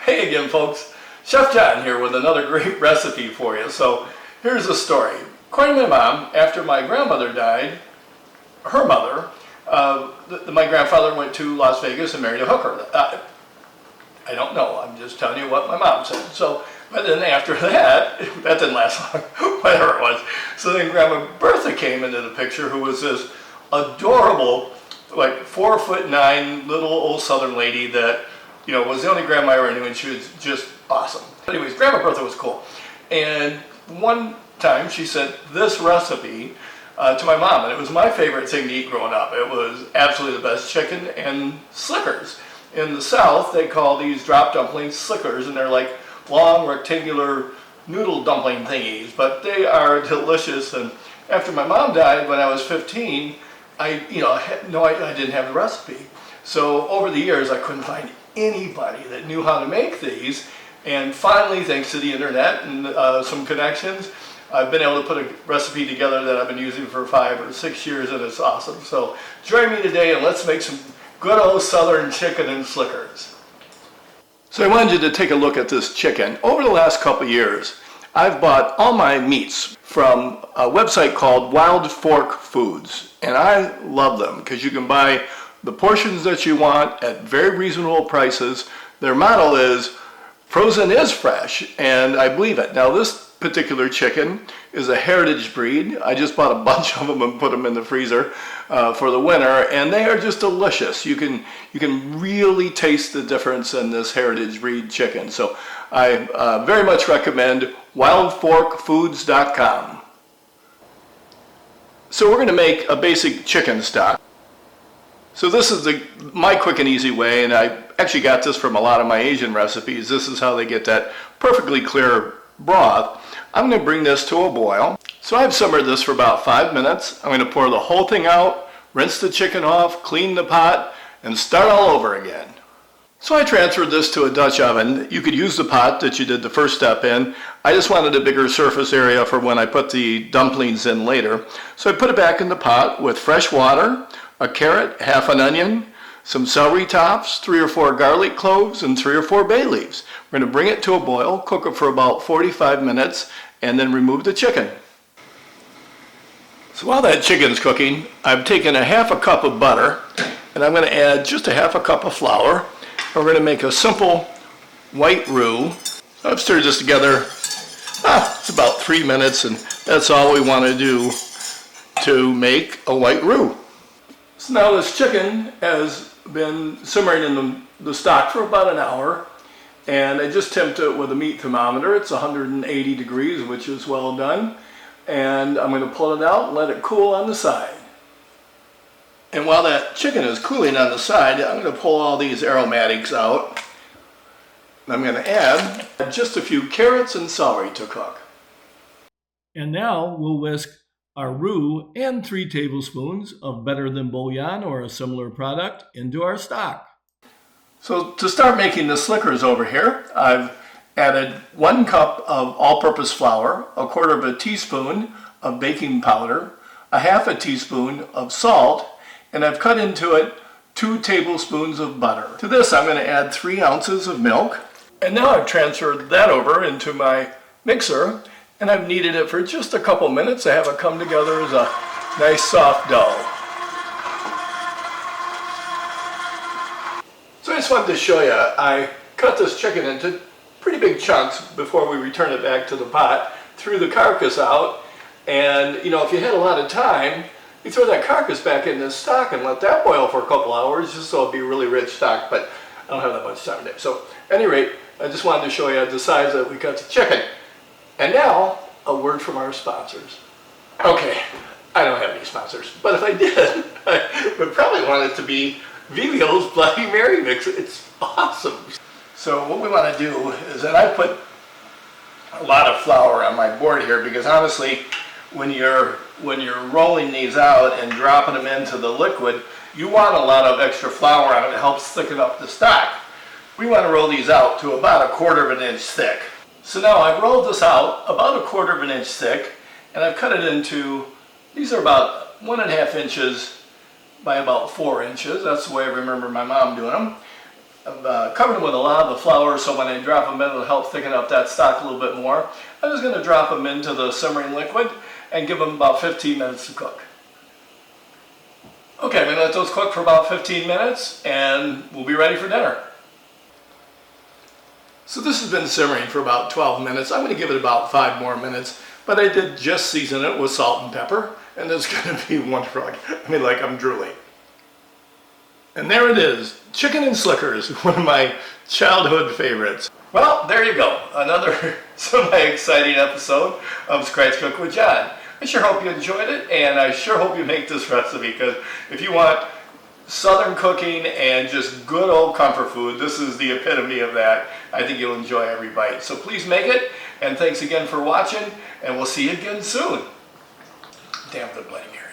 Hey again, folks. Chef John here with another great recipe for you. So here's the story. According to my mom, after my grandmother died, her mother, my grandfather went to Las Vegas and married a hooker. I don't know. I'm just telling you what my mom said. So, but then after that, that didn't last long, whatever it was. So then Grandma Bertha came into the picture, who was this adorable, like 4'9" little old Southern lady that, you know, was the only grandma I ever knew, and she was just awesome. Anyways, Grandma Bertha was cool. And one time she sent this recipe to my mom, and it was my favorite thing to eat growing up. It was absolutely the best: chicken and slickers. In the South, they call these drop dumplings slickers, and they're like long rectangular noodle dumpling thingies, but they are delicious. And after my mom died when I was 15, I didn't have the recipe. So over the years, I couldn't find anybody that knew how to make these. And finally, thanks to the internet and some connections, I've been able to put a recipe together that I've been using for 5 or 6 years, and it's awesome. So join me today and let's make some good old Southern chicken and slickers. So I wanted you to take a look at this chicken. Over the last couple years, I've bought all my meats from a website called Wild Fork Foods, and I love them because you can buy the portions that you want at very reasonable prices. Their motto is frozen is fresh, and I believe it. Now this particular chicken is a heritage breed. I just bought a bunch of them and put them in the freezer for the winter, and they are just delicious. You can really taste the difference in this heritage breed chicken. So I very much recommend wildforkfoods.com. So we're going to make a basic chicken stock. So this is my quick and easy way, and I actually got this from a lot of my Asian recipes. This is how they get that perfectly clear broth. I'm going to bring this to a boil. So I've simmered this for about 5 minutes. I'm going to pour the whole thing out, rinse the chicken off, clean the pot, and start all over again. So I transferred this to a Dutch oven. You could use the pot that you did the first step in. I just wanted a bigger surface area for when I put the dumplings in later. So I put it back in the pot with fresh water, a carrot, half an onion, some celery tops, 3 or 4 garlic cloves, and 3 or 4 bay leaves. We're going to bring it to a boil, cook it for about 45 minutes, and then remove the chicken. So while that chicken's cooking, I've taken a half a cup of butter, and I'm going to add just a half a cup of flour. We're going to make a simple white roux. So I've stirred this together. It's about 3 minutes, and that's all we want to do to make a white roux. So now this chicken has been simmering in the stock for about an hour, and I just temped it with a meat thermometer. It's 180 degrees, which is well done. And I'm going to pull it out and let it cool on the side. And while that chicken is cooling on the side, I'm going to pull all these aromatics out. I'm going to add just a few carrots and celery to cook. And now we'll whisk our roux and 3 tablespoons of Better Than Bouillon or a similar product into our stock. So to start making the slickers over here, I've added 1 cup of all-purpose flour, 1/4 teaspoon of baking powder, 1/2 teaspoon of salt, and I've cut into it 2 tablespoons of butter. To this I'm going to add 3 ounces of milk. And now I've transferred that over into my mixer, and I've kneaded it for just a couple minutes to have it come together as a nice soft dough. So I just wanted to show you, I cut this chicken into pretty big chunks before we return it back to the pot, threw the carcass out, and you know, if you had a lot of time, you throw that carcass back in this stock and let that boil for a couple hours just so it'll be really rich stock, but I don't have that much time today. So at any rate, I just wanted to show you the size that we cut the chicken. And now, a word from our sponsors. Okay, I don't have any sponsors, but if I did, I would probably want it to be Vivio's Bloody Mary mix. It's awesome. So what we want to do is that I put a lot of flour on my board here because honestly, when you're rolling these out and dropping them into the liquid, you want a lot of extra flour on it. It helps thicken up the stock. We want to roll these out to about 1/4 inch thick. So now I've rolled this out about 1/4 inch thick, and I've cut it into, these are about 1.5 inches by about 4 inches. That's the way I remember my mom doing them. I've covered them with a lot of the flour, so when I drop them in, it'll help thicken up that stock a little bit more. I'm just going to drop them into the simmering liquid and give them about 15 minutes to cook. Okay, I'm going to let those cook for about 15 minutes and we'll be ready for dinner. So this has been simmering for about 12 minutes. I'm going to give it about 5 more minutes, but I did just season it with salt and pepper, and it's going to be wonderful. I mean, like I'm drooling. And there it is, chicken and slickers, one of my childhood favorites. Well, there you go, another semi-exciting episode of Scratch Cook with John. I sure hope you enjoyed it, and I sure hope you make this recipe, because if you want Southern cooking and just good old comfort food, this is the epitome of that. I think you'll enjoy every bite. So please make it, and thanks again for watching, and we'll see you again soon. Damn good Bloody Mary.